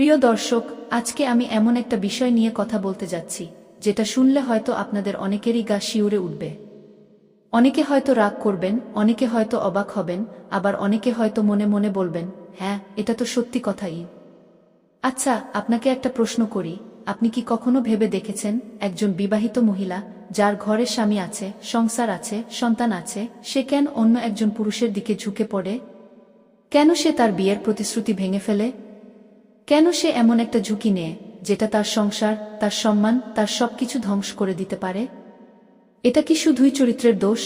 প্রিয় দর্শক, আজকে আমি এমন একটা বিষয় নিয়ে কথা বলতে যাচ্ছি যেটা শুনলে হয়তো আপনাদের অনেকেরই গা শিউরে উঠবে। অনেকে হয়তো রাগ করবেন, অনেকে হয়তো অবাক হবেন, আবার অনেকে হয়তো মনে মনে বলবেন, হ্যাঁ, এটা তো সত্যি কথাই। আচ্ছা, আপনাকে একটা প্রশ্ন করি, আপনি কি কখনো ভেবে দেখেছেন একজন বিবাহিত মহিলা যার ঘরে স্বামী আছে, সংসার আছে, সন্তান আছে, সে কেন অন্য একজন পুরুষের দিকে ঝুঁকে পড়ে? কেন সে তার বিয়ের প্রতিশ্রুতি ভেঙে ফেলে? কেন সে এমন একটা ঝুঁকি নেয় যেটা তার সংসার, তার সম্মান, তার সবকিছু ধ্বংস করে দিতে পারে? এটা কি শুধুই চরিত্রের দোষ,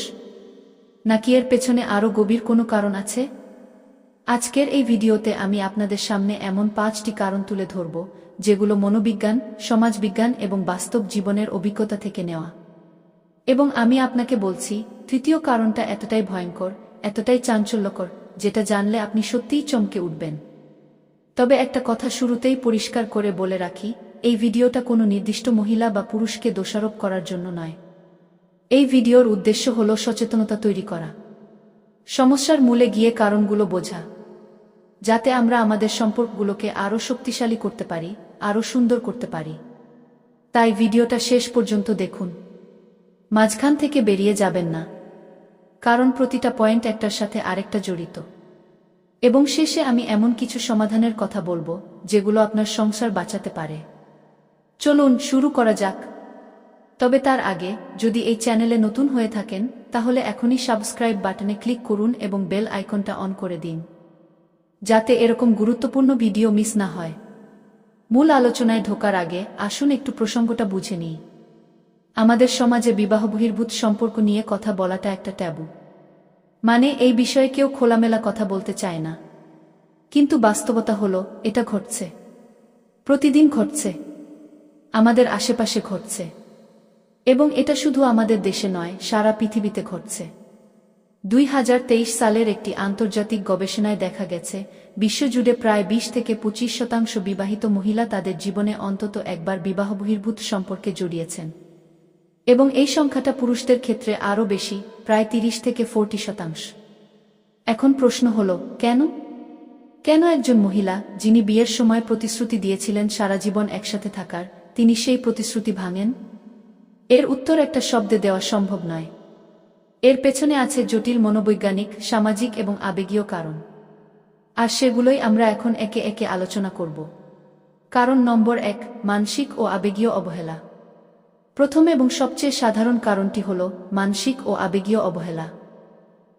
নাকি এর পেছনে আরও গভীর কোনো কারণ আছে? আজকের এই ভিডিওতে আমি আপনাদের সামনে এমন 5টি কারণ তুলে ধরব যেগুলো মনোবিজ্ঞান, সমাজবিজ্ঞান এবং বাস্তব জীবনের অভিজ্ঞতা থেকে নেওয়া। এবং আমি আপনাকে বলছি, তৃতীয় কারণটা এতটাই ভয়ঙ্কর, এতটাই চাঞ্চল্যকর, যেটা জানলে আপনি সত্যিই চমকে উঠবেন। তবে একটা কথা শুরুতেই পরিষ্কার করে বলে রাখি, এই ভিডিওটা কোনো নির্দিষ্ট মহিলা বা পুরুষকে দোষারোপ করার জন্য নয়। এই ভিডিওর উদ্দেশ্য হল সচেতনতা তৈরি করা, সমস্যার মূলে গিয়ে কারণগুলো বোঝা, যাতে আমরা আমাদের সম্পর্কগুলোকে আরও শক্তিশালী করতে পারি, আরও সুন্দর করতে পারি। তাই ভিডিওটা শেষ পর্যন্ত দেখুন, মাঝখান থেকে বেরিয়ে যাবেন না, কারণ প্রতিটা পয়েন্ট একটার সাথে আরেকটা জড়িত। এবং শেষে আমি এমন কিছু সমাধানের কথা বলবো যেগুলো আপনার সংসার বাঁচাতে পারে। চলুন শুরু করা যাক। তবে তার আগে, যদি এই চ্যানেলে নতুন হয়ে থাকেন, তাহলে এখনই সাবস্ক্রাইব বাটনে ক্লিক করুন এবং বেল আইকনটা অন করে দিন, যাতে এরকম গুরুত্বপূর্ণ ভিডিও মিস না হয়। মূল আলোচনায় ঢোকার আগে আসুন একটু প্রসঙ্গটা বুঝে নিই। আমাদের সমাজে বিবাহ বহির্ভূত সম্পর্ক নিয়ে কথা বলাটা একটা ট্যাবু। মানে এই বিষয়ে কেউ খোলামেলা কথা বলতে চায় না। কিন্তু বাস্তবতা হলো, এটা ঘটছে, প্রতিদিন ঘটছে, আমাদের আশেপাশে ঘটছে। এবং এটা শুধু আমাদের দেশে নয়, সারা পৃথিবীতে ঘটছে। 2023 সালের একটি আন্তর্জাতিক গবেষণায় দেখা গেছে, বিশ্বজুড়ে প্রায় 20-25% বিবাহিত মহিলা তাদের জীবনে অন্তত একবার বিবাহ বহির্ভূত সম্পর্কে জড়িয়েছেন। এবং এই সংখ্যাটা পুরুষদের ক্ষেত্রে আরও বেশি, প্রায় 30-40%। এখন প্রশ্ন হলো, কেন? কেন একজন মহিলা, যিনি বিয়ের সময় প্রতিশ্রুতি দিয়েছিলেন সারা জীবন একসাথে থাকার, তিনি সেই প্রতিশ্রুতি ভাঙেন? এর উত্তর একটা শব্দে দেওয়া সম্ভব নয়। এর পেছনে আছে জটিল মনোবৈজ্ঞানিক, সামাজিক এবং আবেগীয় কারণ। আর সেগুলোই আমরা এখন একে একে আলোচনা করব। কারণ নম্বর 1, মানসিক ও আবেগীয় অবহেলা। প্রথম এবং সবচেয়ে সাধারণ কারণটি হল মানসিক ও আবেগীয় অবহেলা।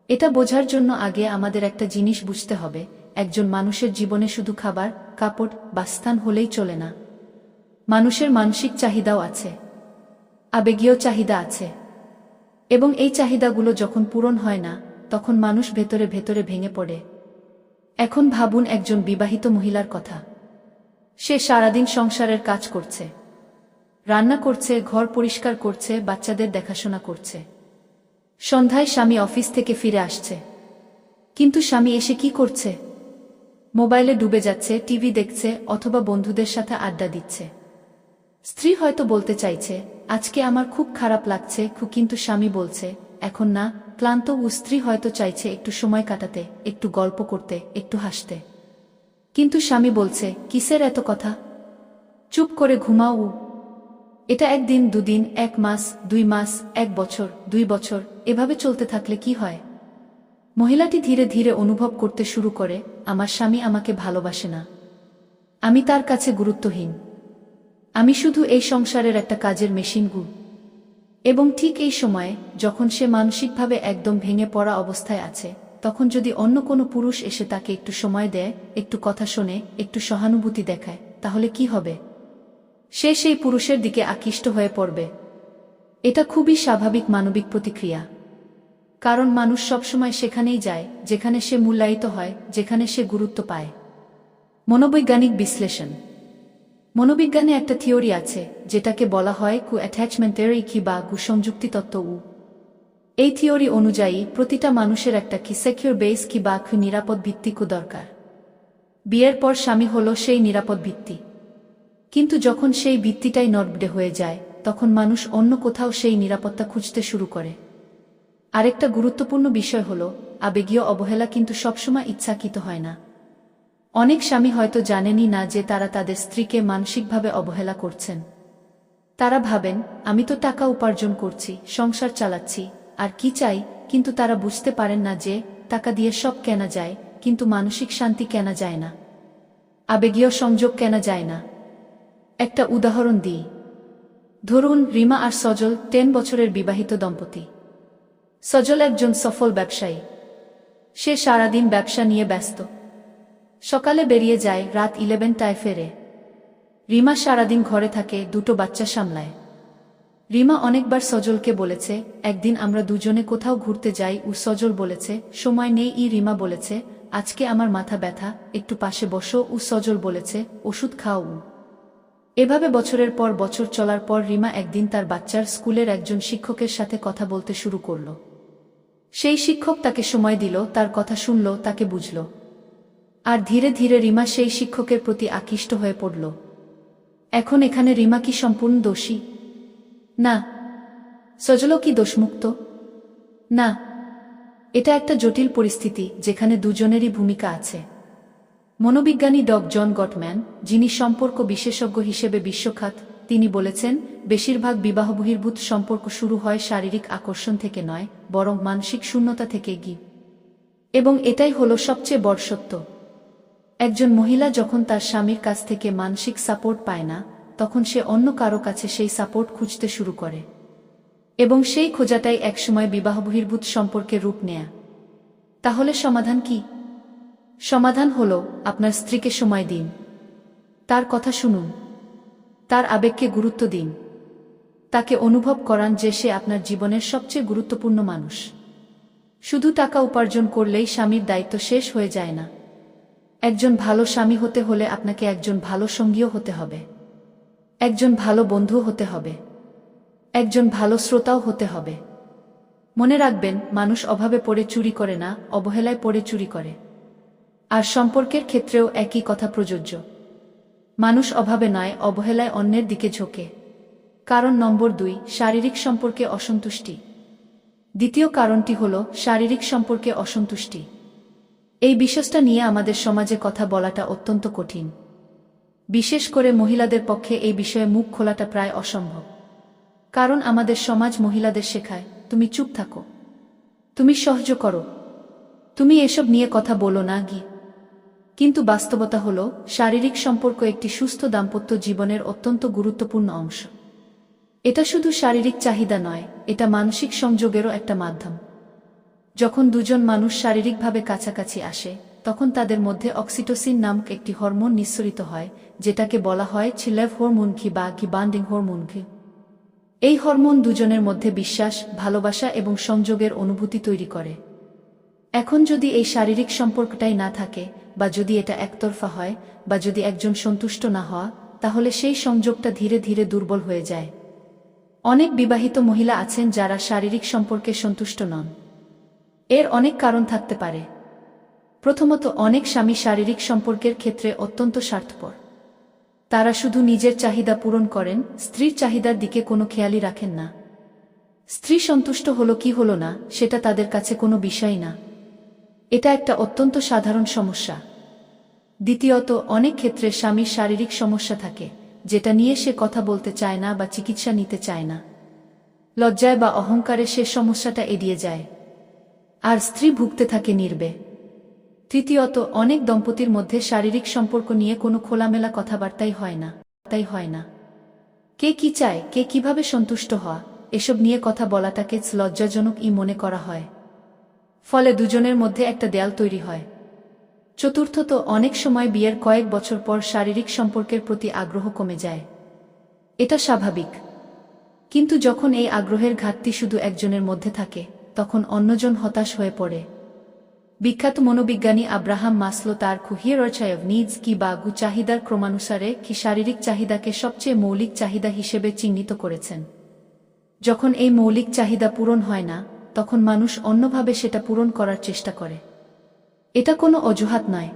এটা বোঝার জন্য আগে আমাদের একটা জিনিস বুঝতে হবে, একজন মানুষের জীবনে শুধু খাবার, কাপড়, বাসস্থান হলেই চলে না। মানুষের মানসিক চাহিদাও আছে, আবেগীয় চাহিদা আছে। এবং এই চাহিদাগুলো যখন পূরণ হয় না, তখন মানুষ ভেতরে ভেতরে ভেঙে পড়ে। এখন ভাবুন একজন বিবাহিত মহিলার কথা। সে সারাদিন সংসারের কাজ করছে, রান্না করছে, ঘর পরিষ্কার করছে, বাচ্চাদের দেখাশোনা করছে। সন্ধ্যায় স্বামী অফিস থেকে ফিরে আসছে। কিন্তু স্বামী এসে কি করছে? মোবাইলে ডুবে যাচ্ছে, টিভি দেখছে, অথবা বন্ধুদের সাথে আড্ডা দিচ্ছে। স্ত্রী হয়তো বলতে চাইছে, আজকে আমার খুব খারাপ লাগছে, কিন্তু স্বামী বলছে, এখন না, ক্লান্ত। স্ত্রী হয়তো চাইছে একটু সময় কাটাতে, একটু গল্প করতে, একটু হাসতে। কিন্তু স্বামী বলছে, কিসের এত কথা, চুপ করে ঘুমাও। এটা 1 দিন, 2 দিন, 1 মাস, 2 মাস, 1 বছর, 2 বছর, এভাবে চলতে থাকলে কি হয়? মহিলাটি ধীরে ধীরে অনুভব করতে শুরু করে, আমার স্বামী আমাকে ভালোবাসে না, আমি তার কাছে গুরুত্বহীন, আমি শুধু এই সংসারের একটা কাজের মেশিন। এবং ঠিক এই সময়ে, যখন সে মানসিকভাবে একদম ভেঙে পড়া অবস্থায় আছে, তখন যদি অন্য কোনো পুরুষ এসে তাকে একটু সময় দেয়, একটু কথা শোনে, একটু সহানুভূতি দেখায়, তাহলে কি হবে? সে সেই পুরুষের দিকে আকৃষ্ট হয়ে পড়বে। এটা খুবই স্বাভাবিক মানবিক প্রতিক্রিয়া। কারণ মানুষ সবসময় সেখানেই যায় যেখানে সে মূল্যায়িত হয়, যেখানে সে গুরুত্ব পায়। মনোবৈজ্ঞানিক বিশ্লেষণ। মনোবিজ্ঞানে একটা থিওরি আছে যেটাকে বলা হয় অ্যাটাচমেন্ট থিওরি বা সংযুক্তি তত্ত্ব। এই থিওরি অনুযায়ী প্রতিটা মানুষের একটা সিকিউর বেস বা নিরাপদ ভিত্তি দরকার। বিয়ের পর স্বামী হলো সেই নিরাপদ ভিত্তি। কিন্তু যখন সেই ভিত্তিটাই নড়বড়ে হয়ে যায়, তখন মানুষ অন্য কোথাও সেই নিরাপত্তা খুঁজতে শুরু করে। আরেকটা গুরুত্বপূর্ণ বিষয় হলো, আবেগীয় অবহেলা কিন্তু সবসময় ইচ্ছাকৃত হয় না। অনেক স্বামী হয়তো জানেনই না যে তারা তাদের স্ত্রীকে মানসিকভাবে অবহেলা করছেন। তারা ভাবেন, আমি তো টাকা উপার্জন করছি, সংসার চালাচ্ছি, আর কি চাই, কিন্তু তারা বুঝতে পারেন না যে টাকা দিয়ে সব কেনা যায়, কিন্তু মানসিক শান্তি কেনা যায় না, আবেগীয় সংযোগ কেনা যায় না। একটা উদাহরণ দিই। ধরুন রিমা আর সজল 10 বছরের বিবাহিত দম্পতি। সজল একজন সফল ব্যবসায়ী। সে সারাদিন ব্যবসা নিয়ে ব্যস্ত। সকালে বেরিয়ে যায়, রাত 11টায় ফেরে। রিমা সারাদিন ঘরে থাকে, 2টো বাচ্চা সামলায়। রিমা অনেকবার সজলকে বলেছে, একদিন আমরা দুজনে কোথাও ঘুরতে যাই। সজল বলেছে, সময় নেই। রিমা বলেছে, আজকে আমার মাথা ব্যথা, একটু পাশে বসো। সজল বলেছে, ওষুধ খাও। এভাবে বছরের পর বছর চলার পর রিমা একদিন তার বাচ্চার স্কুলের একজন শিক্ষকের সাথে কথা বলতে শুরু করল। সেই শিক্ষক তাকে সময় দিল, তার কথা শুনল, তাকে বুঝল। আর ধীরে ধীরে রিমা সেই শিক্ষকের প্রতি আকৃষ্ট হয়ে পড়ল। এখন এখানে রিমা কি সম্পূর্ণ দোষী? না। সজলও কি দোষমুক্ত? না। এটা একটা জটিল পরিস্থিতি যেখানে দুজনেরই ভূমিকা আছে। মনোবিজ্ঞানী জন গটম্যান, যিনি সম্পর্ক বিশেষজ্ঞ হিসেবে বিশ্বখ্যাত, তিনি বলেছেন, বেশিরভাগ বিবাহ বহির্ভূত সম্পর্ক শুরু হয় শারীরিক আকর্ষণ থেকে নয়, বরং মানসিক শূন্যতা থেকে এবং এটাই হলো সবচেয়ে বড় সত্য। একজন মহিলা যখন তার স্বামীর কাছ থেকে মানসিক সাপোর্ট পায় না, তখন সে অন্য কারো কাছে সেই সাপোর্ট খুঁজতে শুরু করে, এবং সেই খোঁজাটাই একসময় বিবাহ বহির্ভূত সম্পর্কে রূপ নেয়। তাহলে সমাধান কি? সমাধান হলো, আপনার স্ত্রীকে সময় দিন, তার কথা শুনুন, তার আবেগকে গুরুত্ব দিন, তাকে অনুভব করান যে সে আপনার জীবনের সবচেয়ে গুরুত্বপূর্ণ মানুষ। শুধু টাকা উপার্জন করলেই স্বামীর দায়িত্ব শেষ হয়ে যায় না। একজন ভালো স্বামী হতে হলে আপনাকে একজন ভালো সঙ্গীও হতে হবে, একজন ভালো বন্ধু হতে হবে, একজন ভালো শ্রোতাও হতে হবে। মনে রাখবেন, মানুষ অভাবে পড়ে চুরি করে না, অবহেলায় পড়ে চুরি করে। আর সম্পর্কের ক্ষেত্রেও একই কথা প্রযোজ্য। মানুষ অভাবে নয়, অবহেলায় অন্যের দিকে ঝোঁকে। কারণ নম্বর 2, শারীরিক সম্পর্কে অসন্তুষ্টি। দ্বিতীয় কারণটি হল শারীরিক সম্পর্কে অসন্তুষ্টি। এই বিষয়টা নিয়ে আমাদের সমাজে কথা বলাটা অত্যন্ত কঠিন। বিশেষ করে মহিলাদের পক্ষে এই বিষয়ে মুখ খোলাটা প্রায় অসম্ভব। কারণ আমাদের সমাজ মহিলাদের শেখায়, তুমি চুপ থাকো, তুমি সহ্য করো, তুমি এসব নিয়ে কথা বলো না। কিন্তু বাস্তবতা হলো, শারীরিক সম্পর্ক একটি সুস্থ দাম্পত্য জীবনের অত্যন্ত গুরুত্বপূর্ণ অংশ। এটা শুধু শারীরিক চাহিদা নয়, এটা মানসিক সংযোগেরও একটা মাধ্যম। যখন দুজন মানুষ শারীরিকভাবে কাছাকাছি আসে, তখন তাদের মধ্যে অক্সিটোসিন নামক একটি হরমোন নিঃসরিত হয়, যেটাকে বলা হয় লাভ হরমোন বা বন্ডিং হরমোন। এই হরমোন দুজনের মধ্যে বিশ্বাস, ভালোবাসা এবং সংযোগের অনুভূতি তৈরি করে। এখন যদি এই শারীরিক সম্পর্কটাই না থাকে, বা যদি এটা একতরফা হয়, বা যদি একজন সন্তুষ্ট না হওয়া, তাহলে সেই সংযোগটা ধীরে ধীরে দুর্বল হয়ে যায়। অনেক বিবাহিত মহিলা আছেন যারা শারীরিক সম্পর্কে সন্তুষ্ট নন। এর অনেক কারণ থাকতে পারে। প্রথমত, অনেক স্বামী শারীরিক সম্পর্কের ক্ষেত্রে অত্যন্ত স্বার্থপর। তারা শুধু নিজের চাহিদা পূরণ করেন, স্ত্রীর চাহিদার দিকে কোনো খেয়ালই রাখেন না। স্ত্রী সন্তুষ্ট হলো কি হলো না, সেটা তাদের কাছে কোনো বিষয় না। এটা একটা অত্যন্ত সাধারণ সমস্যা। দ্বিতীয়ত, অনেক ক্ষেত্রে স্বামীর শারীরিক সমস্যা থাকে, যেটা নিয়ে সে কথা বলতে চায় না বা চিকিৎসা নিতে চায় না। লজ্জায় বা অহংকারে সে সমস্যাটা এড়িয়ে যায়, আর স্ত্রী ভুগতে থাকে নির্বে। তৃতীয়ত, অনেক দম্পতির মধ্যে শারীরিক সম্পর্ক নিয়ে কোনো খোলামেলা কথাবার্তাই হয় না। কে কি চায়, কে কিভাবে সন্তুষ্ট হওয়া, এসব নিয়ে কথা বলাটাকে লজ্জাজনকই মনে করা হয়। ফলে দুজনের মধ্যে একটা দেয়াল তৈরি হয়। চতুর্থত, অনেক সময় বিয়ের কয়েক বছর পর শারীরিক সম্পর্কের প্রতি আগ্রহ কমে যায়। এটা স্বাভাবিক। কিন্তু যখন এই আগ্রহের ঘাটতি শুধু একজনের মধ্যে থাকে, তখন অন্যজন হতাশ হয়ে পড়ে। বিখ্যাত মনোবিজ্ঞানী আব্রাহাম মাসলো তার হিয়ারার্চি অফ নিডস বা চাহিদার ক্রমানুসারে শারীরিক চাহিদাকে সবচেয়ে মৌলিক চাহিদা হিসেবে চিহ্নিত করেছেন। যখন এই মৌলিক চাহিদা পূরণ হয় না, তখন মানুষ অন্যভাবে সেটা পূরণ করার চেষ্টা করে। এটা কোনো অজুহাত নয়।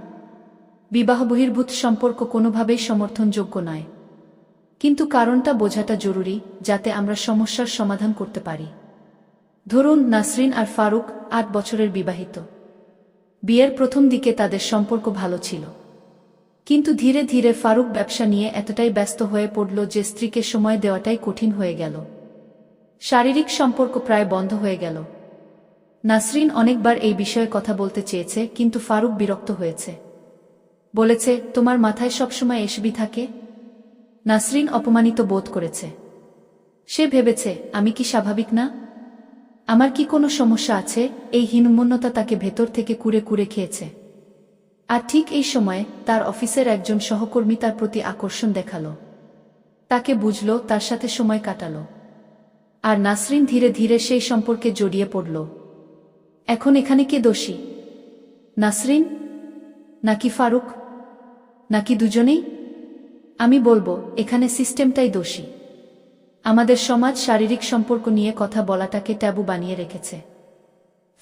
বিবাহ বহির্ভূত সম্পর্ক কোনোভাবেই সমর্থনযোগ্য নয়। কিন্তু কারণটা বোঝাটা জরুরি, যাতে আমরা সমস্যার সমাধান করতে পারি। ধরুন, নাসরিন আর ফারুক 8 বছরের বিবাহিত। বিয়ের প্রথম দিকে তাদের সম্পর্ক ভালো ছিল। কিন্তু ধীরে ধীরে ফারুক ব্যবসা নিয়ে এতটাই ব্যস্ত হয়ে পড়ল যে স্ত্রীকে সময় দেওয়াটাই কঠিন হয়ে গেল। শারীরিক সম্পর্ক প্রায় বন্ধ হয়ে গেল। নাসরিন অনেকবার এই বিষয়ে কথা বলতে চেয়েছে, কিন্তু ফারুক বিরক্ত হয়েছে। বলেছে, তোমার মাথায় সবসময় এসবই থাকে। নাসরিন অপমানিত বোধ করেছে। সে ভেবেছে, আমি কি স্বাভাবিক না? আমার কি কোনো সমস্যা আছে? এই হীনমন্যতা তাকে ভেতর থেকে কুরে কুরে খেয়েছে। আর ঠিক এই সময় তার অফিসের একজন সহকর্মী তার প্রতি আকর্ষণ দেখালো। তাকে বুঝল, তার সাথে সময় কাটালো। আর নাসরিন ধীরে ধীরে সেই সম্পর্কে জড়িয়ে পড়ল। এখন এখানে কে দোষী? নাসরিন নাকি ফারুক, নাকি দুজনেই? আমি বলবো, এখানে সিস্টেমটাই দোষী। আমাদের সমাজ শারীরিক সম্পর্ক নিয়ে কথা বলাটাকে ট্যাবু বানিয়ে রেখেছে।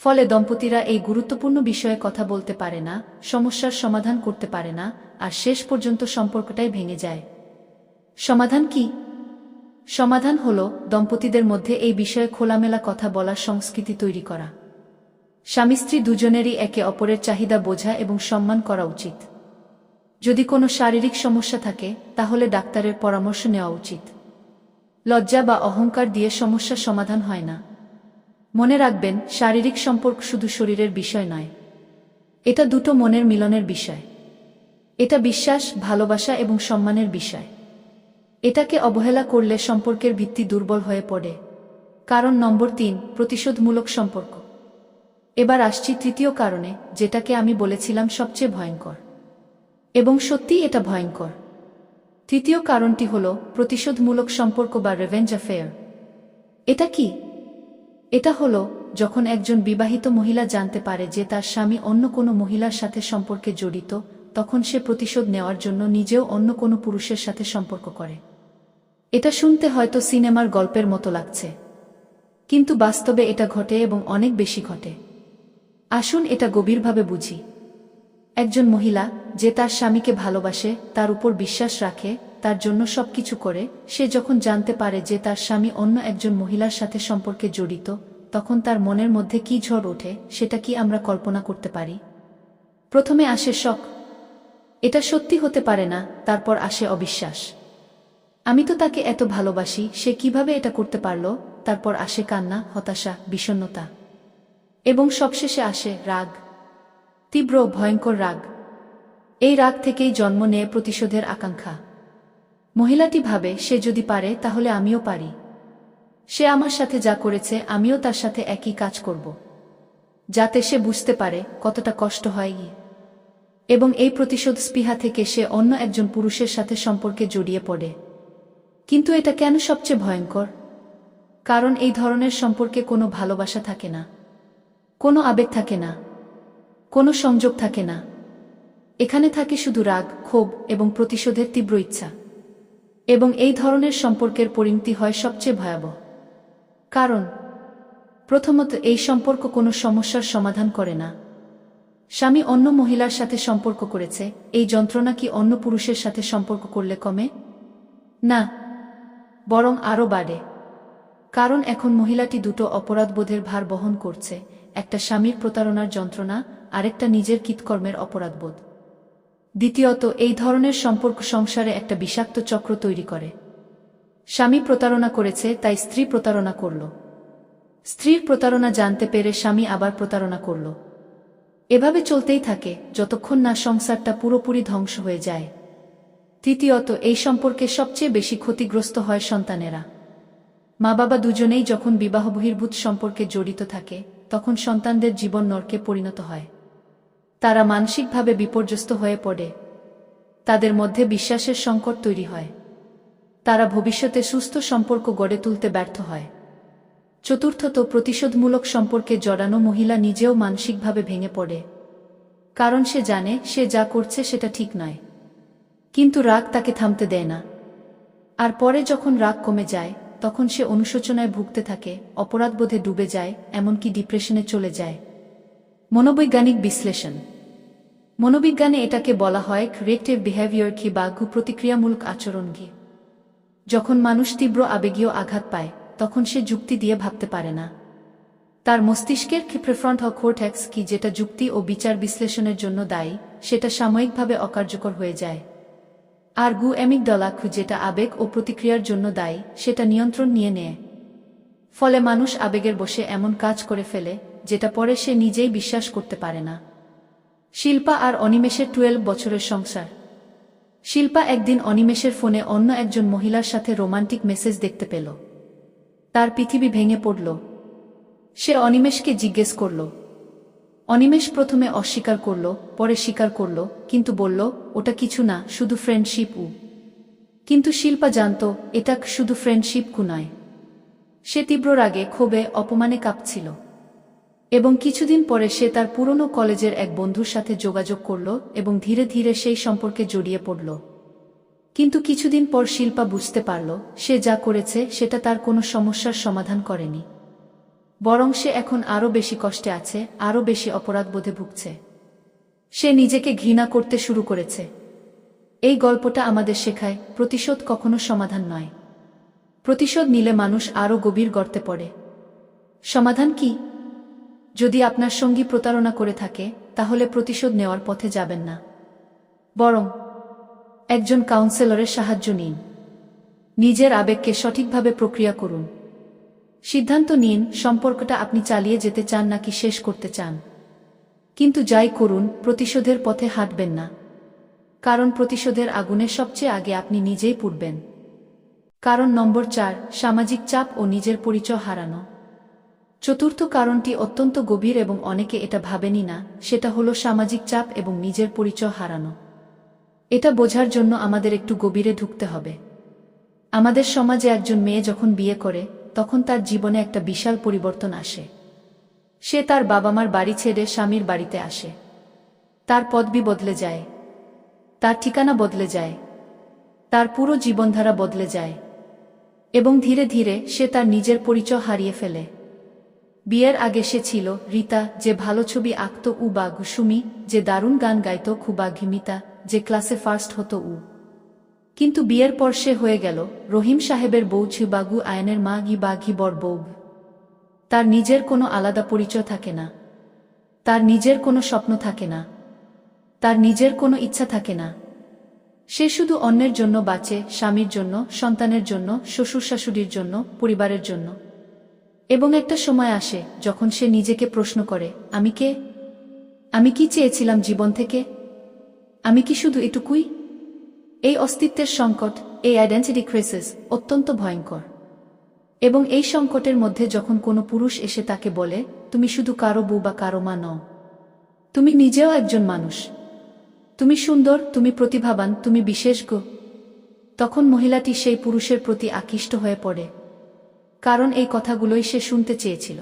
ফলে দম্পতিরা এই গুরুত্বপূর্ণ বিষয়ে কথা বলতে পারে না, সমস্যার সমাধান করতে পারে না, আর শেষ পর্যন্ত সম্পর্কটাই ভেঙে যায়। সমাধান কি? সমাধান হলো দম্পতিদের মধ্যে এই বিষয়ে খোলামেলা কথা বলার সংস্কৃতি তৈরি করা। স্বামী স্ত্রী দুজনেরই একে অপরের চাহিদা বোঝা এবং সম্মান করা উচিত। যদি কোনো শারীরিক সমস্যা থাকে, তাহলে ডাক্তারের পরামর্শ নেওয়া উচিত। লজ্জা বা অহংকার দিয়ে সমস্যার সমাধান হয় না। মনে রাখবেন, শারীরিক সম্পর্ক শুধু শরীরের বিষয় নয়। এটা দুটো মনের মিলনের বিষয়। এটা বিশ্বাস, ভালোবাসা এবং সম্মানের বিষয়। এটাকে অবহেলা করলে সম্পর্কের ভিত্তি দুর্বল হয়ে পড়ে। কারণ নম্বর ৩, প্রতিশোধমূলক সম্পর্ক। এবার আসছি তৃতীয় কারণে, যেটাকে আমি বলেছিলাম সবচেয়ে ভয়ঙ্কর। এবং সত্যিই এটা ভয়ঙ্কর। তৃতীয় কারণটি হল প্রতিশোধমূলক সম্পর্ক বা রিভেঞ্জ অ্যাফেয়ার। এটা কি? এটা হলো যখন একজন বিবাহিত মহিলা জানতে পারে যে তার স্বামী অন্য কোনো মহিলার সাথে সম্পর্কে জড়িত, তখন সে প্রতিশোধ নেওয়ার জন্য নিজেও অন্য কোনো পুরুষের সাথে সম্পর্ক করে। এটা শুনতে হয়তো সিনেমার গল্পের মতো লাগছে, কিন্তু বাস্তবে এটা ঘটে এবং অনেক বেশি ঘটে। আসুন এটা গভীরভাবে বুঝি। একজন মহিলা যে তার স্বামীকে ভালোবাসে, তার উপর বিশ্বাস রাখে, তার জন্য সবকিছু করে, সে যখন জানতে পারে যে তার স্বামী অন্য একজন মহিলার সাথে সম্পর্কে জড়িত, তখন তার মনের মধ্যে কি ঝড় ওঠে সেটা কি আমরা কল্পনা করতে পারি? প্রথমে আসে শক, এটা সত্যি হতে পারে না। তারপর আসে অবিশ্বাস, আমি তো তাকে এত ভালোবাসি, সে কিভাবে এটা করতে পারল? তারপর আসে কান্না, হতাশা, বিষণ্ণতা, এবং সবশেষে আসে রাগ, তীব্র ভয়ঙ্কর রাগ। এই রাগ থেকেই জন্ম নেয় প্রতিশোধের আকাঙ্ক্ষা। মহিলাটি ভাবে, সে যদি পারে তাহলে আমিও পারি। সে আমার সাথে যা করেছে, আমিও তার সাথে একই কাজ করব, যাতে সে বুঝতে পারে কতটা কষ্ট হয়। এবং এই প্রতিশোধ স্পৃহা থেকে সে অন্য একজন পুরুষের সাথে সম্পর্কে জড়িয়ে পড়ে। কিন্তু এটা কেন সবচেয়ে ভয়ঙ্কর? কারণ এই ধরনের সম্পর্কে কোনো ভালোবাসা থাকে না, কোনো আবেগ থাকে না, কোনো সংযোগ থাকে না। এখানে থাকে শুধু রাগ, ক্ষোভ এবং প্রতিশোধের তীব্র ইচ্ছা। এবং এই ধরনের সম্পর্কের পরিণতি হয় সবচেয়ে ভয়াবহ। কারণ প্রথমত, এই সম্পর্ক কোনো সমস্যার সমাধান করে না। স্বামী অন্য মহিলার সাথে সম্পর্ক করেছে, এই যন্ত্রণা কি অন্য পুরুষের সাথে সম্পর্ক করলে কমে? না, বরং আরও বাড়ে। কারণ এখন মহিলাটি দুটো অপরাধবোধের ভার বহন করছে, একটা স্বামীর প্রতারণার যন্ত্রণা, আরেকটা নিজের কৃতকর্মের অপরাধবোধ। দ্বিতীয়ত, এই ধরনের সম্পর্ক সংসারে একটা বিষাক্ত চক্র তৈরি করে। স্বামী প্রতারণা করেছে, তাই স্ত্রী প্রতারণা করল। স্ত্রীর প্রতারণা জানতে পেরে স্বামী আবার প্রতারণা করল। এভাবে চলতেই থাকে যতক্ষণ না সংসারটা পুরোপুরি ধ্বংস হয়ে যায়। তৃতীয়ত, এই সম্পর্কে সবচেয়ে বেশি ক্ষতিগ্রস্ত হয় সন্তানেরা। মা বাবা দুজনেই যখন বিবাহ বহির্ভূত সম্পর্কে জড়িত থাকে, তখন সন্তানদের জীবন নরকে পরিণত হয়। তারা মানসিকভাবে বিপর্যস্ত হয়ে পড়ে। তাদের মধ্যে বিশ্বাসের সংকট তৈরি হয়। তারা ভবিষ্যতে সুস্থ সম্পর্ক গড়ে তুলতে ব্যর্থ হয়। চতুর্থত, প্রতিশোধমূলক সম্পর্কে জড়ানো মহিলা নিজেও মানসিকভাবে ভেঙে পড়ে। কারণ সে জানে সে যা করছে সেটা ঠিক নয়, কিন্তু রাগ তাকে থামতে দেয় না। আর পরে যখন রাগ কমে যায়, তখন সে অনুশোচনায় ভুগতে থাকে, অপরাধবোধে ডুবে যায়, এমনকি ডিপ্রেশনে চলে যায়। মনোবৈজ্ঞানিক বিশ্লেষণ। মনোবিজ্ঞানে এটাকে বলা হয় রিয়েক্টিভ বিহেভিয়ার কি বা প্রতিক্রিয়ামূলক আচরণ কি। যখন মানুষ তীব্র আবেগীয় আঘাত পায়, তখন সে যুক্তি দিয়ে ভাবতে পারে না। তার মস্তিষ্কের প্রেফ্রন্টাল কর্টেক্স কি, যেটা যুক্তি ও বিচার বিশ্লেষণের জন্য দায়ী, সেটা সাময়িকভাবে অকার্যকর হয়ে যায়। আর অ্যামিগডালা, যেটা আবেগ ও প্রতিক্রিয়ার জন্য দায়ী, সেটা নিয়ন্ত্রণ নিয়ে নেয়। ফলে মানুষ আবেগের বশে এমন কাজ করে ফেলে যেটা পরে সে নিজেই বিশ্বাস করতে পারে না। শিল্পা আর অনিমেষের 12 বছরের সংসার। শিল্পা একদিন অনিমেষের ফোনে অন্য একজন মহিলার সাথে রোমান্টিক মেসেজ দেখতে পেল। তার পৃথিবী ভেঙে পড়ল। সে অনিমেষকে জিজ্ঞেস করল। অনিমেষ প্রথমে অস্বীকার করল, পরে স্বীকার করল, কিন্তু বলল, ওটা কিছু না, শুধু ফ্রেন্ডশিপ। কিন্তু শিল্পা জানত এটা শুধু ফ্রেন্ডশিপ নয়। সে তীব্র রাগে, ক্ষোভে, অপমানে কাঁপছিল। এবং কিছুদিন পরে সে তার পুরনো কলেজের এক বন্ধুর সাথে যোগাযোগ করল এবং ধীরে ধীরে সেই সম্পর্কে জড়িয়ে পড়ল। কিন্তু কিছুদিন পর শিল্পা বুঝতে পারল সে যা করেছে সেটা তার কোনো সমস্যার সমাধান করেনি। বরং সে এখন আরও বেশি কষ্টে আছে, আরও বেশি অপরাধবোধে ভুগছে। সে নিজেকে ঘৃণা করতে শুরু করেছে। এই গল্পটা আমাদের শেখায় প্রতিশোধ কখনো সমাধান নয়। প্রতিশোধ নিলে মানুষ আরও গভীর গর্তে পড়ে। সমাধান কি? যদি আপনার সঙ্গী প্রতারণা করে থাকে, তাহলে প্রতিশোধ নেওয়ার পথে যাবেন না, বরং একজন কাউন্সেলরের সাহায্য নিন। নিজের আবেগকে সঠিকভাবে প্রক্রিয়া করুন। সিদ্ধান্ত নিন সম্পর্কটা আপনি চালিয়ে যেতে চান নাকি শেষ করতে চান। কিন্তু যাই করুন, প্রতিশোধের পথে হাঁটবেন না। কারণ প্রতিশোধের আগুনে সবচেয়ে আগে আপনি নিজেই পুড়বেন। কারণ নম্বর 4, সামাজিক চাপ ও নিজের পরিচয় হারানো। চতুর্থ কারণটি অত্যন্ত গভীর এবং অনেকে এটা ভাবেনি না, সেটা হলো সামাজিক চাপ এবং নিজের পরিচয় হারানো। এটা বোঝার জন্য আমাদের একটু গভীরে ঢুকতে হবে। আমাদের সমাজে একজন মেয়ে যখন বিয়ে করে, তখন তার জীবনে একটা বিশাল পরিবর্তন আসে। সে তার বাবা মার বাড়ি ছেড়ে স্বামীর বাড়িতে আসে। তার পদবি বদলে যায়, তার ঠিকানা বদলে যায়, তার পুরো জীবনধারা বদলে যায় এবং ধীরে ধীরে সে তার নিজের পরিচয় হারিয়ে ফেলে। বিয়ের আগে সে ছিল রীতা, যে ভালো ছবি আঁকত, বা সুমি, যে দারুণ গান গাইত, বা ঘিমিতা, যে ক্লাসে ফার্স্ট হতো। কিন্তু বিয়ের পর সে হয়ে গেল রহিম সাহেবের বউ, বাগু আয়নের মা, বা ঘিবর বউ। তার নিজের কোনো আলাদা পরিচয় থাকে না। তার নিজের কোনো স্বপ্ন থাকে না। তার নিজের কোনো ইচ্ছা থাকে না। সে শুধু অন্যের জন্য বাঁচে, স্বামীর জন্য, সন্তানের জন্য, শ্বশুর শাশুড়ির জন্য, পরিবারের জন্য। এবং একটা সময় আসে যখন সে নিজেকে প্রশ্ন করে, আমি কে? আমি কি চেয়েছিলাম জীবন থেকে? আমি কি শুধু এটুকুই? এই অস্তিত্বের সংকট, এই আইডেন্টিটি ক্রাইসিস অত্যন্ত ভয়ঙ্কর। এবং এই সংকটের মধ্যে যখন কোনো পুরুষ এসে তাকে বলে, তুমি শুধু কারো বউ বা কারো মা নও, তুমি নিজেও একজন মানুষ, তুমি সুন্দর, তুমি প্রতিভাবান, তুমি বিশেষজ্ঞ, তখন মহিলাটি সেই পুরুষের প্রতি আকৃষ্ট হয়ে পড়ে। কারণ এই কথাগুলোই সে শুনতে চেয়েছিল।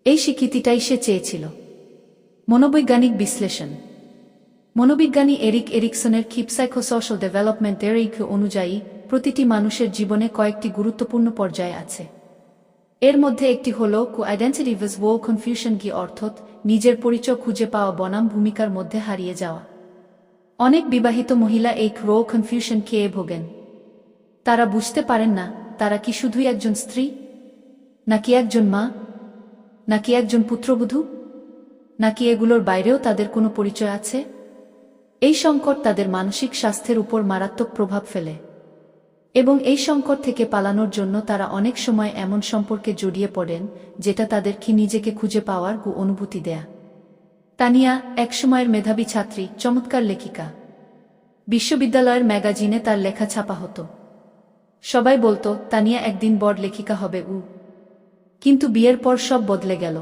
এই স্বীকৃতিটাই সে চেয়েছিল। মনোবৈজ্ঞানিক বিশ্লেষণ। মনোবিজ্ঞানী এরিক এরিকসনের সাইকোসোশ্যাল ডেভেলপমেন্ট থিওরি অনুযায়ী প্রতিটি মানুষের জীবনে কয়েকটি গুরুত্বপূর্ণ পর্যায় আছে। এর মধ্যে একটি হল আইডেন্টিটি ভিজুয়াল কনফিউশন, কি অর্থাৎ নিজের পরিচয় খুঁজে পাওয়া বনাম ভূমিকার মধ্যে হারিয়ে যাওয়া। অনেক বিবাহিত মহিলা এই কনফিউশন খেয়ে ভোগেন। তারা বুঝতে পারেন না তারা কি শুধুই একজন স্ত্রী, নাকি একজন মা, নাকি একজন পুত্রবধূ, নাকি এগুলোর বাইরেও তাদের কোনো পরিচয় আছে। এই সংকট তাদের মানসিক স্বাস্থ্যের উপর মারাত্মক প্রভাব ফেলে এবং এই সংকট থেকে পালানোর জন্য তারা অনেক সময় এমন সম্পর্কে জড়িয়ে পড়েন যেটা তাদের নিজেকে খুঁজে পাওয়ার অনুভূতি দেয়া। তানিয়া একসময়ের মেধাবী ছাত্রী, চমৎকার লেখিকা। বিশ্ববিদ্যালয়ের ম্যাগাজিনে তার লেখা ছাপা হতো। সবাই বলতো তানিয়া একদিন বড় লেখিকা হবে। কিন্তু বিয়ের পর সব বদলে গেল।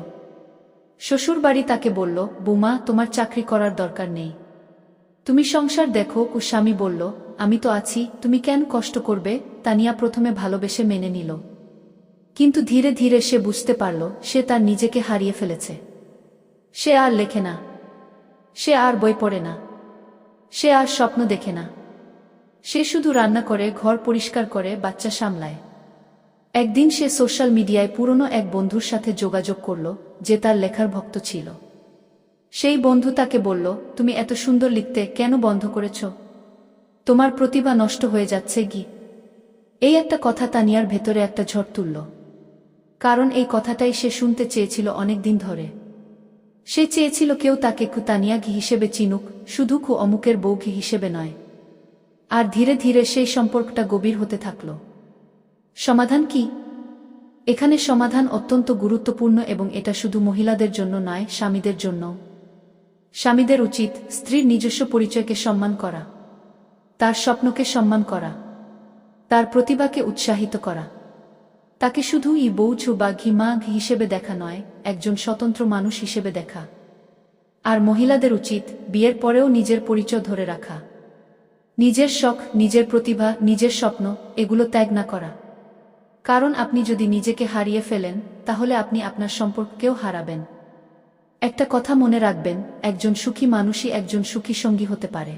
শ্বশুর বাড়ি তাকে বলল, বৌমা, তোমার চাকরি করার দরকার নেই, তুমি সংসার দেখো। স্বামী বলল, আমি তো আছি, তুমি কেন কষ্ট করবে? তানিয়া প্রথমে ভালোবেসে মেনে নিল, কিন্তু ধীরে ধীরে সে বুঝতে পারল সে তার নিজেকে হারিয়ে ফেলেছে। সে আর লেখে না, সে আর বই পড়ে না, সে আর স্বপ্ন দেখে না। সে শুধু রান্না করে, ঘর পরিষ্কার করে, বাচ্চা সামলায়। একদিন সে সোশ্যাল মিডিয়ায় পুরনো এক বন্ধুর সাথে যোগাযোগ করল যে তার লেখার ভক্ত ছিল। সেই বন্ধু তাকে বলল, তুমি এত সুন্দর লিখতে, কেন বন্ধ করেছ? তোমার প্রতিভা নষ্ট হয়ে যাচ্ছে কি? এই একটা কথা তানিয়ার ভেতরে একটা ঝড় তুলল। কারণ এই কথাটাই সে শুনতে চেয়েছিল অনেক দিন ধরে। সে চেয়েছিল কেউ তাকে তানিয়া ঘি হিসেবে চিনুক, শুধু অমুকের বউ ঘি হিসেবে নয়। আর ধীরে ধীরে সেই সম্পর্কটা গভীর হতে থাকল। সমাধান কি? এখানে সমাধান অত্যন্ত গুরুত্বপূর্ণ এবং এটা শুধু মহিলাদের জন্য নয়, স্বামীদের জন্য। স্বামীদের উচিত স্ত্রীর নিজস্ব পরিচয়কে সম্মান করা, তার স্বপ্নকে সম্মান করা, তার প্রতিভাকে উৎসাহিত করা। তাকে শুধু বউ বা ঘি হিসেবে দেখা নয়, একজন স্বতন্ত্র মানুষ হিসেবে দেখা। আর মহিলাদের উচিত বিয়ের পরেও নিজের পরিচয় ধরে রাখা, নিজের শখ, নিজের প্রতিভা, নিজের স্বপ্ন এগুলো ত্যাগ না করা। কারণ আপনি যদি নিজেকে হারিয়ে ফেলেন, তাহলে আপনি আপনার সম্পর্ককেও হারাবেন। একটা কথা মনে রাখবেন, একজন সুখী মানুষই একজন সুখী সঙ্গী হতে পারে।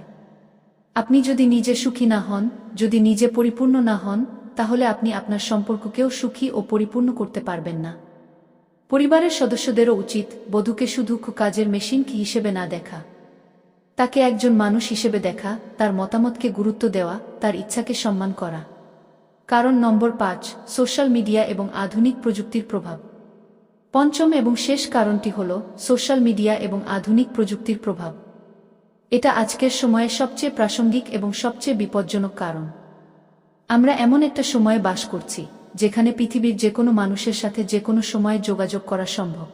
আপনি যদি নিজে সুখী না হন, যদি নিজে পরিপূর্ণ না হন, তাহলে আপনি আপনার সম্পর্ককেও সুখী ও পরিপূর্ণ করতে পারবেন না। পরিবারের সদস্যদেরও উচিত বধূকে শুধু কাজের মেশিন হিসেবে না দেখা, তাকে একজন মানুষ হিসেবে দেখা, তার মতামতকে গুরুত্ব দেওয়া, তার ইচ্ছাকে সম্মান করা। কারণ নম্বর 5, সোশ্যাল মিডিয়া এবং আধুনিক প্রযুক্তির প্রভাব। পঞ্চম এবং শেষ কারণটি হল সোশ্যাল মিডিয়া এবং আধুনিক প্রযুক্তির প্রভাব। এটা আজকের সময়ে সবচেয়ে প্রাসঙ্গিক এবং সবচেয়ে বিপজ্জনক কারণ। আমরা এমন একটা সময়ে বাস করছি যেখানে পৃথিবীর যে কোনো মানুষের সাথে যে কোনো সময়ে যোগাযোগ করা সম্ভব।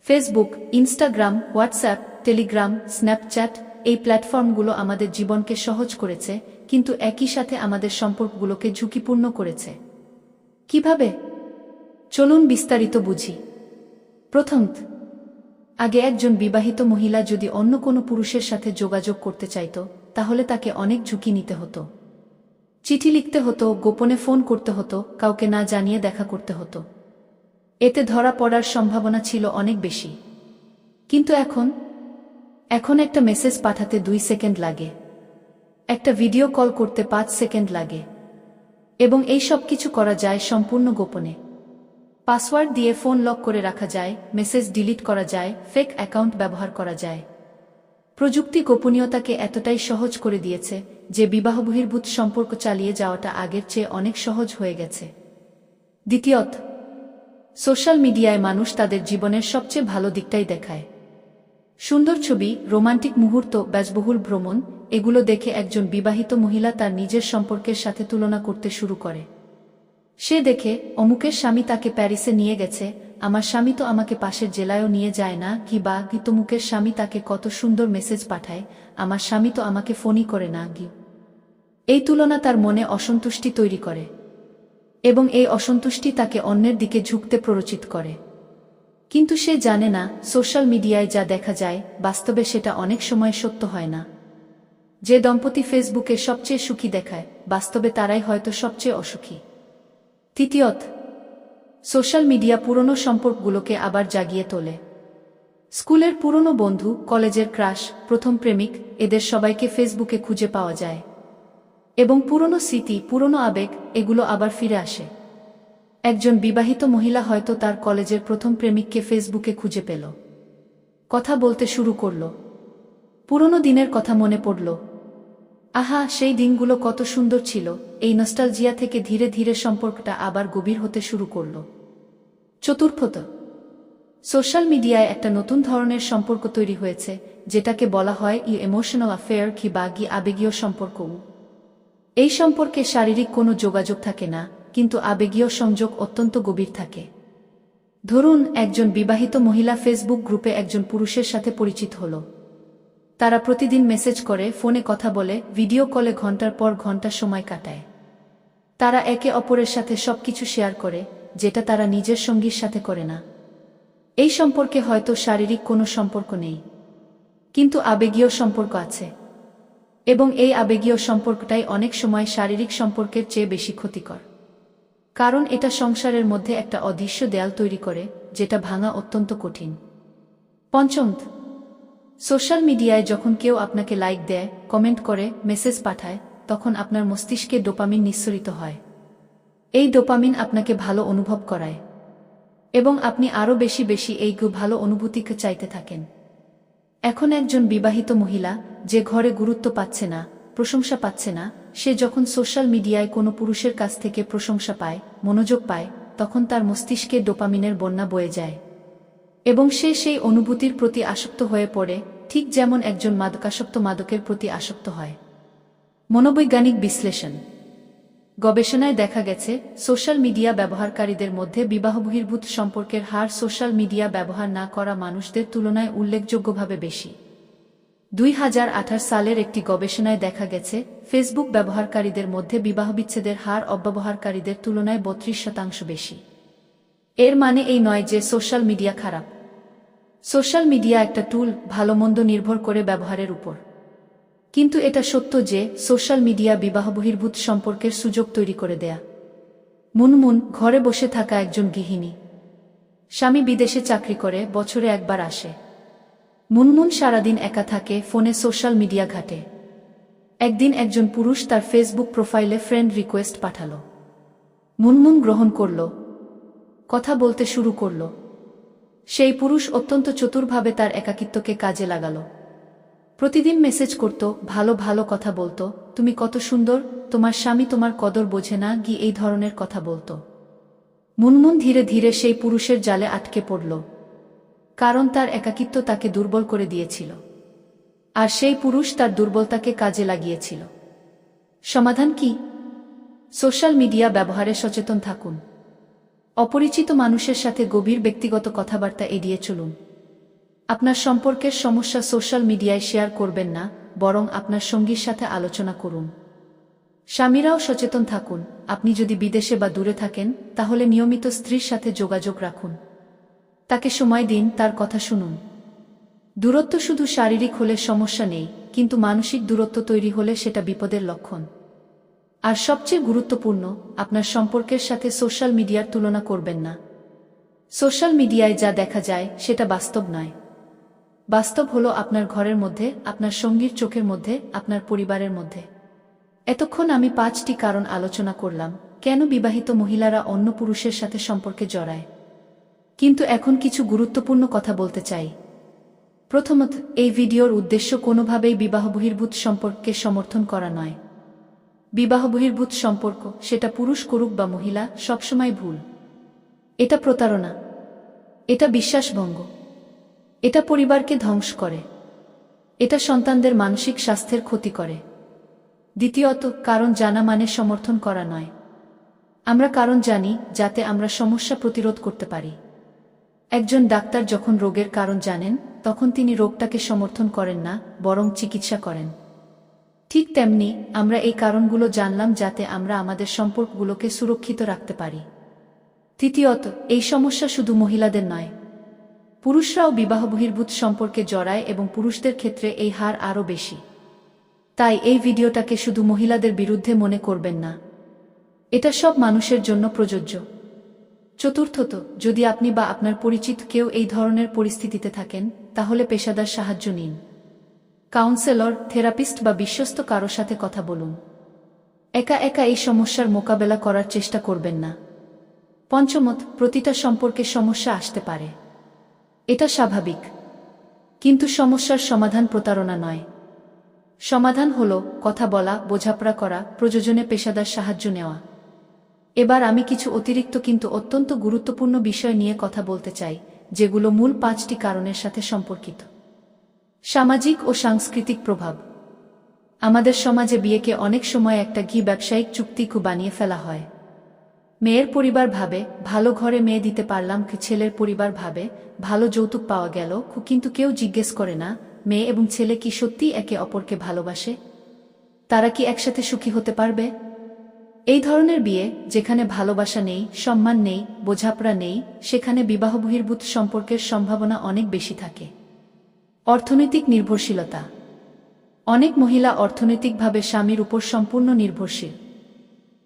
Facebook, Instagram, WhatsApp, Telegram, Snapchat এই প্ল্যাটফর্মগুলো আমাদের জীবনকে সহজ করেছে, কিন্তু একই সাথে আমাদের সম্পর্কগুলোকে ঝুঁকিপূর্ণ করেছে। কিভাবে? চলুন বিস্তারিত বুঝি। প্রথমত, আগে একজন বিবাহিত মহিলা যদি অন্য কোনো পুরুষের সাথে যোগাযোগ করতে চাইত, তাহলে তাকে অনেক ঝুঁকি নিতে হতো। চিঠি লিখতে হতো, গোপনে ফোন করতে হতো, কাউকে না জানিয়ে দেখা করতে হতো। এতে ধরা পড়ার সম্ভাবনা ছিল অনেক বেশি। কিন্তু এখন একটা মেসেজ পাঠাতে 2 সেকেন্ড লাগে, একটা ভিডিও কল করতে 5 সেকেন্ড লাগে, এবং এই সব কিছু করা যায় সম্পূর্ণ গোপনে। পাসওয়ার্ড দিয়ে ফোন লক করে রাখা যায়, মেসেজ ডিলিট করা যায়, ফেক অ্যাকাউন্ট ব্যবহার করা যায়। প্রযুক্তি গোপনীয়তাকে এতটাই সহজ করে দিয়েছে যে বিবাহবহির্ভূত সম্পর্ক চালিয়ে যাওয়াটা আগের চেয়ে অনেক সহজ হয়ে গেছে। দ্বিতীয়ত, সোশ্যাল মিডিয়ায় মানুষ তাদের জীবনের সবচেয়ে ভালো দিকটাই দেখায়। সুন্দর ছবি, রোমান্টিক মুহূর্ত, ব্যয়বহুল ভ্রমণ, এগুলো দেখে একজন বিবাহিত মহিলা তার নিজের সম্পর্কের সাথে তুলনা করতে শুরু করে। সে দেখে, অমুকের স্বামী তাকে প্যারিসে নিয়ে গেছে, আমার স্বামী তো আমাকে পাশের জেলায়ও নিয়ে যায় না, কি তমুকের স্বামী তাকে কত সুন্দর মেসেজ পাঠায়, আমার স্বামী তো আমাকে ফোনই করে না। এই তুলনা তার মনে অসন্তুষ্টি তৈরি করে, এবং এই অসন্তুষ্টি তাকে অন্যের দিকে ঝুঁকতে প্ররোচিত করে। কিন্তু সে জানে না, সোশ্যাল মিডিয়ায় যা দেখা যায়, বাস্তবে সেটা অনেক সময় সত্য হয় না। যে দম্পতি ফেসবুকে সবচেয়ে সুখী দেখায়, বাস্তবে তারাই হয়তো সবচেয়ে অসুখী। তৃতীয়ত, সোশ্যাল মিডিয়া পুরনো সম্পর্কগুলোকে আবার জাগিয়ে তোলে। স্কুলের পুরনো বন্ধু, কলেজের ক্রাশ, প্রথম প্রেমিক, এদের সবাইকে ফেসবুকে খুঁজে পাওয়া যায়, এবং পুরনো স্মৃতি, পুরনো আবেগ, এগুলো আবার ফিরে আসে। একজন বিবাহিত মহিলা হয়তো তার কলেজের প্রথম প্রেমিককে ফেসবুকে খুঁজে পেল, কথা বলতে শুরু করল, পুরনো দিনের কথা মনে পড়ল। আহা, সেই দিনগুলো কত সুন্দর ছিল। এই নস্টালজিয়া থেকে ধীরে ধীরে সম্পর্কটা আবার গভীর হতে শুরু করল। চতুর্থত, সোশ্যাল মিডিয়ায় একটা নতুন ধরনের সম্পর্ক তৈরি হয়েছে, যেটাকে বলা হয় ইমোশনাল অ্যাফেয়ার বা আবেগীয় সম্পর্ক। এই সম্পর্কে শারীরিক কোনো যোগাযোগ থাকে না, কিন্তু আবেগীয় সংযোগ অত্যন্ত গভীর থাকে। ধরুন, একজন বিবাহিত মহিলা ফেসবুক গ্রুপে একজন পুরুষের সাথে পরিচিত হল। তারা প্রতিদিন মেসেজ করে, ফোনে কথা বলে, ভিডিও কলে ঘন্টার পর ঘন্টা সময় কাটায়। তারা একে অপরের সাথে সবকিছু শেয়ার করে, যেটা তারা নিজের সঙ্গীর সাথে করে না। এই সম্পর্কে হয়তো শারীরিক কোনো সম্পর্ক নেই, কিন্তু আবেগীয় সম্পর্ক আছে, এবং এই আবেগীয় সম্পর্কটাই অনেক সময় শারীরিক সম্পর্কের চেয়ে বেশি ক্ষতিকর। কারণ এটা সংসারের মধ্যে একটা অদৃশ্য দেয়াল তৈরি করে, যেটা ভাঙা অত্যন্ত কঠিন। পঞ্চম, সোশ্যাল মিডিয়ায় যখন কেউ আপনাকে লাইক দেয়, কমেন্ট করে, মেসেজ পাঠায়, তখন আপনার মস্তিষ্কে ডোপামিন নিঃসরিত হয়। এই ডোপামিন আপনাকে ভালো অনুভব করায়, এবং আপনি আরও বেশি এই ভালো অনুভূতিকে চাইতে থাকেন। এখন একজন বিবাহিত মহিলা, যে ঘরে গুরুত্ব পাচ্ছে না, প্রশংসা পাচ্ছে না, সে যখন সোশ্যাল মিডিয়ায় কোনো পুরুষের কাছ থেকে প্রশংসা পায়, মনোযোগ পায়, তখন তার মস্তিষ্কে ডোপামিনের বন্যা বয়ে যায় এবং সে সেই অনুভূতির প্রতি আসক্ত হয়ে পড়ে, ঠিক যেমন একজন মাদকাসক্ত মাদকের প্রতি আসক্ত হয়। মনোবৈজ্ঞানিক বিশ্লেষণ। গবেষণায় দেখা গেছে সোশ্যাল মিডিয়া ব্যবহারকারীদের মধ্যে বিবাহবহির্ভূত সম্পর্কের হার সোশ্যাল মিডিয়া ব্যবহার না করা মানুষদের তুলনায় উল্লেখযোগ্যভাবে বেশি। 2018 সালের একটি গবেষণায় দেখা গেছে ফেসবুক ব্যবহারকারীদের মধ্যে বিবাহবিচ্ছেদের হার অব্যবহারকারীদের তুলনায় 32% বেশি। এর মানে এই নয় যে সোশ্যাল মিডিয়া খারাপ। সোশ্যাল মিডিয়া একটা টুল, ভালো মন্দ নির্ভর করে ব্যবহারের উপর। কিন্তু এটা সত্য যে সোশ্যাল মিডিয়া বিবাহবহির্ভূত সম্পর্কের সুযোগ তৈরি করে দেয়া। মুনমুন ঘরে বসে থাকা একজন গৃহিণী। স্বামী বিদেশে চাকরি করে, বছরে একবার আসে। মুনমুন সারাদিন একা থাকে, ফোনে সোশ্যাল মিডিয়া ঘাটে। একদিন একজন পুরুষ তার ফেসবুক প্রোফাইলে ফ্রেন্ড রিকোয়েস্ট পাঠাল। মুনমুন গ্রহণ করল, কথা বলতে শুরু করল। সেই পুরুষ অত্যন্ত চতুরভাবে তার একাকিত্বকে কাজে লাগাল। প্রতিদিন মেসেজ করত, ভালো ভালো কথা বলতো, তুমি কত সুন্দর, তোমার স্বামী তোমার কদর বোঝে না, এই ধরনের কথা বলতো। মুনমুন ধীরে ধীরে সেই পুরুষের জালে আটকে পড়ল, কারণ তার একাকিত্ব তাকে দুর্বল করে দিয়েছিল, আর সেই পুরুষ তার দুর্বলতাকে কাজে লাগিয়েছিল। সমাধান কি? সোশ্যাল মিডিয়া ব্যবহারে সচেতন থাকুন। অপরিচিত মানুষের সাথে গভীর ব্যক্তিগত কথাবার্তা এড়িয়ে চলুন। আপনার সম্পর্কের সমস্যা সোশ্যাল মিডিয়ায় শেয়ার করবেন না, বরং আপনার সঙ্গীর সাথে আলোচনা করুন। স্বামীরাও সচেতন থাকুন। আপনি যদি বিদেশে বা দূরে থাকেন, তাহলে নিয়মিত স্ত্রীর সাথে যোগাযোগ রাখুন। তাকে সময় দিন, তার কথা শুনুন। দূরত্ব শুধু শারীরিক হলে সমস্যা নেই, কিন্তু মানসিক দূরত্ব তৈরি হলে সেটা বিপদের লক্ষণ। আর সবচেয়ে গুরুত্বপূর্ণ, আপনার সম্পর্কের সাথে সোশ্যাল মিডিয়ার তুলনা করবেন না। সোশ্যাল মিডিয়ায় যা দেখা যায় সেটা বাস্তব নয়। বাস্তব হলো আপনার ঘরের মধ্যে, আপনার সঙ্গীর চোখের মধ্যে, আপনার পরিবারের মধ্যে। এতক্ষণ আমি 5টি কারণ আলোচনা করলাম কেন বিবাহিত মহিলারা অন্য পুরুষের সাথে সম্পর্কে জড়ায়। কিন্তু এখন কিছু গুরুত্বপূর্ণ কথা বলতে চাই। প্রথমত, এই ভিডিওর উদ্দেশ্য কোনোভাবেই বিবাহবহির্ভূত সম্পর্ককে সমর্থন করা নয়। বিবাহবহির্ভূত সম্পর্ক, সেটা পুরুষ করুক বা মহিলা, সবসময় ভুল। এটা প্রতারণা, এটা বিশ্বাসভঙ্গ, এটা পরিবারকে ধ্বংস করে, এটা সন্তানদের মানসিক স্বাস্থ্যের ক্ষতি করে। দ্বিতীয়ত, কারণ জানা মানে সমর্থন করা নয়। আমরা কারণ জানি যাতে আমরা সমস্যা প্রতিরোধ করতে পারি। একজন ডাক্তার যখন রোগের কারণ জানেন, তখন তিনি রোগটাকে সমর্থন করেন না, বরং চিকিৎসা করেন। ঠিক তেমনি আমরা এই কারণগুলো জানলাম যাতে আমরা আমাদের সম্পর্কগুলোকে সুরক্ষিত রাখতে পারি। তৃতীয়ত, এই সমস্যা শুধু মহিলাদের নয়, পুরুষরাও বিবাহবহির্ভূত সম্পর্কে জড়ায় এবং পুরুষদের ক্ষেত্রে এই হার আরও বেশি। তাই এই ভিডিওটাকে শুধু মহিলাদের বিরুদ্ধে মনে করবেন না, এটা সব মানুষের জন্য প্রযোজ্য। চতুর্থত, যদি আপনি বা আপনার পরিচিত কেউ এই ধরনের পরিস্থিতিতে থাকেন, তাহলে পেশাদার সাহায্য নিন। কাউন্সেলর, থেরাপিস্ট বা বিশ্বস্ত কারো সাথে কথা বলুন। একা একা এই সমস্যার মোকাবেলা করার চেষ্টা করবেন না। পঞ্চমত, প্রতিটা সম্পর্কে সমস্যা আসতে পারে, এটা স্বাভাবিক। কিন্তু সমস্যার সমাধান প্রতারণা নয়। সমাধান হলো কথা বলা, বোঝাপড়া করা, প্রয়োজনে পেশাদার সাহায্য নেওয়া। এবার আমি কিছু অতিরিক্ত কিন্তু অত্যন্ত গুরুত্বপূর্ণ বিষয় নিয়ে কথা বলতে চাই, যেগুলো মূল 5টি কারণের সাথে সম্পর্কিত। সামাজিক ও সাংস্কৃতিক প্রভাব। আমাদের সমাজে বিয়েকে অনেক সময় একটা ব্যবসায়িক চুক্তি বানিয়ে ফেলা হয়। মেয়ের পরিবার ভাবে, ভালো ঘরে মেয়ে দিতে পারলাম, ছেলের পরিবার ভাবে, ভালো যৌতুক পাওয়া গেল, কিন্তু কেউ জিজ্ঞেস করে না মেয়ে এবং ছেলে কি সত্যিই একে অপরকে ভালোবাসে? তারা কি একসাথে সুখী হতে পারবে? এই ধরনের বিয়ে, যেখানে ভালোবাসা নেই, সম্মান নেই, বোঝাপড়া নেই, সেখানে বিবাহবহির্ভূত সম্পর্কের সম্ভাবনা অনেক বেশি থাকে। অর্থনৈতিক নির্ভরশীলতা। অনেক মহিলা অর্থনৈতিকভাবে স্বামীর উপর সম্পূর্ণ নির্ভরশীল।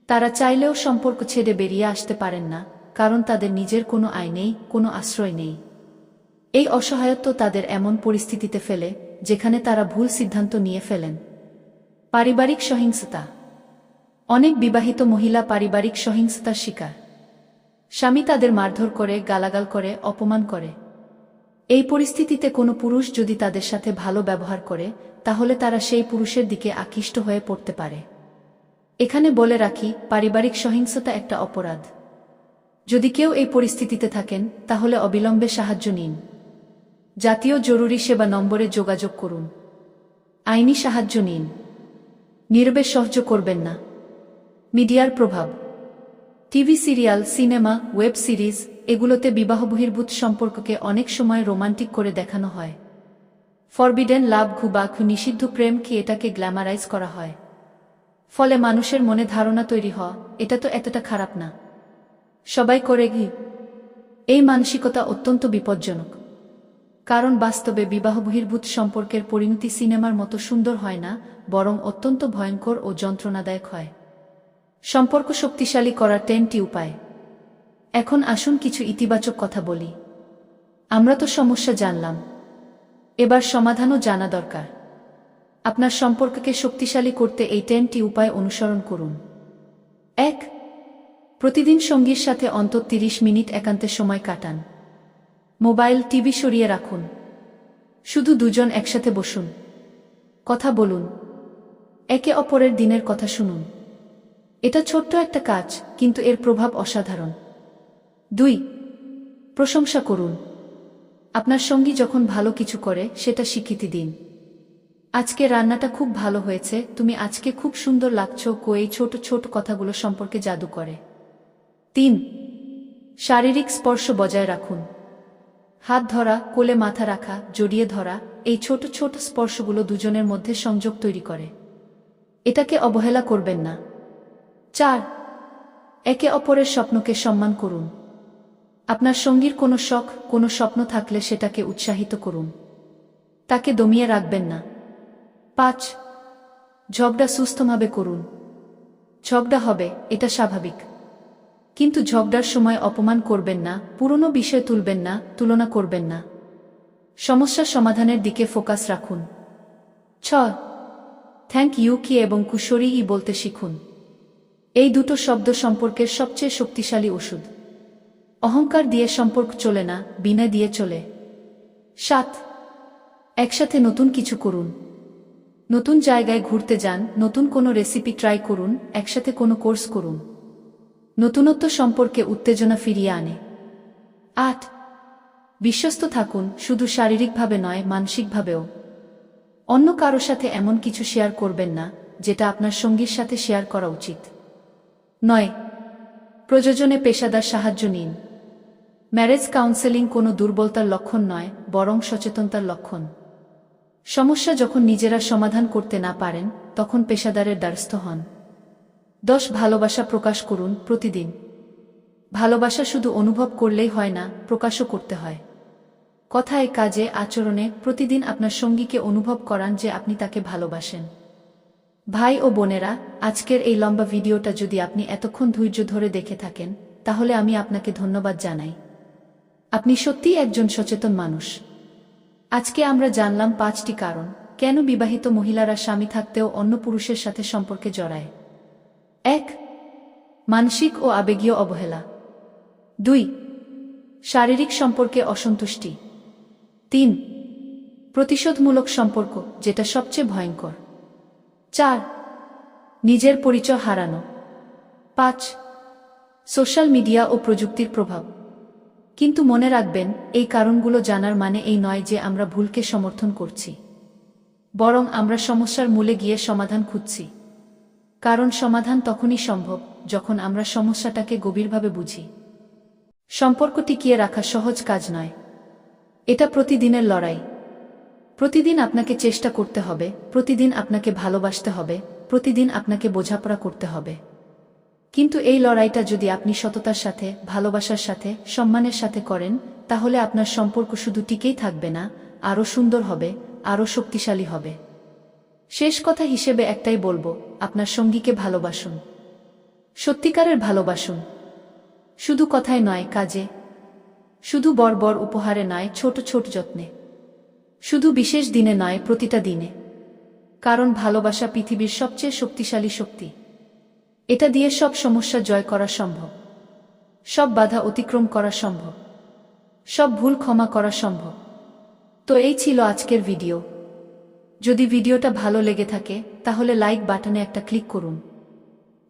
তারা চাইলেও সম্পর্ক ছেড়ে বেরিয়ে আসতে পারেন না, কারণ তাদের নিজের কোনো আয় নেই, কোনো আশ্রয় নেই। এই অসহায়ত্ব তাদের এমন পরিস্থিতিতে ফেলে যেখানে তারা ভুল সিদ্ধান্ত নিয়ে ফেলেন। পারিবারিক সহিংসতা। অনেক বিবাহিত মহিলা পারিবারিক সহিংসতার শিকার। স্বামী তাদের মারধর করে, গালাগাল করে, অপমান করে। এই পরিস্থিতিতে কোনো পুরুষ যদি তাদের সাথে ভালো ব্যবহার করে, তাহলে তারা সেই পুরুষের দিকে আকৃষ্ট হয়ে পড়তে পারে। এখানে বলে রাখি, পারিবারিক সহিংসতা একটা অপরাধ। যদি কেউ এই পরিস্থিতিতে থাকেন তাহলে অবিলম্বে সাহায্য নিন। জাতীয় জরুরি সেবা নম্বরে যোগাযোগ করুন। আইনি সাহায্য নিন। নীরবে সহ্য করবেন না। মিডিয়ার প্রভাব। TV serial, cinema, web series এগুলোতে বিবাহ বহির্ভূত সম্পর্ককে অনেক সময় রোমান্টিক করে দেখানো হয়। ফরবিডেন লাভ বা নিষিদ্ধ প্রেম কি এটাকে গ্ল্যামারাইজ করা হয়। ফলে মানুষের মনে ধারণা তৈরি হয় এটা তো এতটা খারাপ না, সবাই করে কি। এই মানসিকতা অত্যন্ত বিপজ্জনক। কারণ বাস্তবে বিবাহ বহির্ভূত সম্পর্কের পরিণতি সিনেমার মতো সুন্দর হয় না, বরং অত্যন্ত ভয়ঙ্কর ও যন্ত্রণাদায়ক হয়। সম্পর্ক শক্তিশালী করার 10টি উপায়। এখন আসুন কিছু ইতিবাচক কথা বলি। আমরা তো সমস্যা জানলাম, এবার সমাধানও জানা দরকার। আপনার সম্পর্ককে শক্তিশালী করতে এই 10টি উপায় অনুসরণ করুন। 1. প্রতিদিন সঙ্গীর সাথে অন্তত 30 মিনিট একান্তে সময় কাটান। মোবাইল, টিভি সরিয়ে রাখুন। শুধু দুজন একসাথে বসুন। কথা বলুন। একে অপরের দিনের কথা শুনুন। এটা ছোট্ট একটা কাজ, কিন্তু এর প্রভাব অসাধারণ। 2. প্রশংসা করুন। আপনার সঙ্গী যখন ভালো কিছু করে সেটা স্বীকৃতি দিন। আজকে রান্নাটা খুব ভালো হয়েছে, তুমি আজকে খুব সুন্দর লাগছো, এই ছোট ছোট কথাগুলো সম্পর্কে জাদু করে। 3. শারীরিক স্পর্শ বজায় রাখুন। হাত ধরা, কোলে মাথা রাখা, জড়িয়ে ধরা, এই ছোট ছোট স্পর্শগুলো দুজনের মধ্যে সংযোগ তৈরি করে। এটাকে অবহেলা করবেন না। 4. একে অপরের স্বপ্নকে সম্মান করুন। আপনার সঙ্গীর কোনো শখ, কোনো স্বপ্ন থাকলে সেটাকে উৎসাহিত করুন। তাকে দমিয়ে রাখবেন না। 5. ঝগড়া সুস্থভাবে করুন। ঝগড়া হবে, এটা স্বাভাবিক। কিন্তু ঝগড়ার সময় অপমান করবেন না, পুরনো বিষয় তুলবেন না, তুলনা করবেন না। সমস্যা সমাধানের দিকে ফোকাস রাখুন। 6. থ্যাংক ইউ কি এবং কুশরি ই বলতে শিখুন। এই দুটো শব্দ সম্পর্কের সবচেয়ে শক্তিশালী ওষুধ। অহংকার দিয়ে সম্পর্ক চলে না, বিনয় দিয়ে চলে। 7. একসাথে নতুন কিছু করুন। নতুন জায়গায় ঘুরতে যান, নতুন কোনো রেসিপি ট্রাই করুন, একসাথে কোনো কোর্স করুন। নতুনত্ব সম্পর্কে উত্তেজনা ফিরিয়ে আনে। 8. বিশ্বস্ত থাকুন, শুধু শারীরিকভাবে নয়, মানসিকভাবেও। অন্য কারো সাথে এমন কিছু শেয়ার করবেন না যেটা আপনার সঙ্গীর সাথে শেয়ার করা উচিত 9. প্রয়োজনে পেশাদার সাহায্য নিন। ম্যারেজ কাউন্সেলিং কোনো দুর্বলতার লক্ষণ নয়, বরং সচেতনতার লক্ষণ। সমস্যা যখন নিজেরা সমাধান করতে না পারেন, তখন পেশাদারের দ্বারস্থ হন। 10. ভালোবাসা প্রকাশ করুন প্রতিদিন। ভালোবাসা শুধু অনুভব করলেই হয় না, প্রকাশও করতে হয়। কথায়, কাজে, আচরণে প্রতিদিন আপনার সঙ্গীকে অনুভব করান যে আপনি তাকে ভালোবাসেন। ভাই ও বোনেরা, আজকের এই লম্বা ভিডিওটা যদি আপনি এতক্ষণ ধৈর্য ধরে দেখে থাকেন, তাহলে আমি আপনাকে ধন্যবাদ জানাই। আপনি সত্যিই একজন সচেতন মানুষ। আজকে আমরা জানলাম 5টি কারণ কেন বিবাহিত মহিলারা স্বামী থাকতেও অন্য পুরুষের সাথে সম্পর্কে জড়ায়। 1. মানসিক ও আবেগীয় অবহেলা। 2. শারীরিক সম্পর্কে অসন্তুষ্টি। 3. প্রতিশোধমূলক সম্পর্ক, যেটা সবচেয়ে ভয়ঙ্কর। 4. নিজের পরিচয় হারানো। 5. সোশ্যাল মিডিয়া ও প্রযুক্তির প্রভাব। কিন্তু মনে রাখবেন, এই কারণগুলো জানার মানে এই নয় যে আমরা ভুলকে সমর্থন করছি, বরং আমরা সমস্যার মূলে গিয়ে সমাধান খুঁজছি। কারণ সমাধান তখনই সম্ভব যখন আমরা সমস্যাটাকে গভীরভাবে বুঝি। সম্পর্ক টিকিয়ে রাখা সহজ কাজ নয়, এটা প্রতিদিনের লড়াই। প্রতিদিন আপনাকে চেষ্টা করতে হবে, প্রতিদিন আপনাকে ভালোবাসতে হবে, প্রতিদিন আপনাকে বোঝাপড়া করতে হবে। কিন্তু এই লড়াইটা যদি আপনি সততার সাথে, ভালোবাসার সাথে, সম্মানের সাথে করেন, তাহলে আপনার সম্পর্ক শুধু টিকেই থাকবে না, আরও সুন্দর হবে, আরও শক্তিশালী হবে। শেষ কথা হিসেবে একটাই বলবো, আপনার সঙ্গীকে ভালোবাসুন। সত্যিকারের ভালোবাসুন। শুধু কথায় নয়, কাজে। শুধু বড় উপহারে নয়, ছোট ছোট যত্নে। শুধু বিশেষ দিনে নয়, প্রতিটা দিনে। কারণ ভালোবাসা পৃথিবীর সবচেয়ে শক্তিশালী শক্তি। এটা দিয়ে সব সমস্যা জয় করা সম্ভব, সব বাধা অতিক্রম করা সম্ভব, সব ভুল ক্ষমা করা সম্ভব। তো এই ছিল আজকের ভিডিও। যদি ভিডিওটা ভালো লেগে থাকে, তাহলে লাইক বাটনে একটা ক্লিক করুন।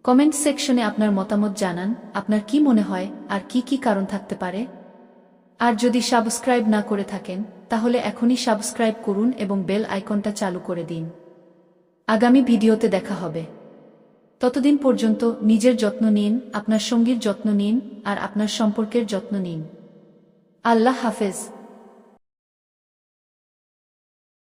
কমেন্ট সেকশনে আপনার মতামত জানান, আপনার কি মনে হয় আর কি কি কারণ থাকতে পারে। আর যদি সাবস্ক্রাইব না করে থাকেন তাহলে এখনই সাবস্ক্রাইব করুন এবং বেল আইকনটা চালু করে দিন। আগামী ভিডিওতে দেখা হবে। ততদিন পর্যন্ত নিজের যত্ন নিন, আপনার সঙ্গীর যত্ন নিন আর আপনার সম্পর্কের যত্ন নিন। আল্লাহ হাফেজ।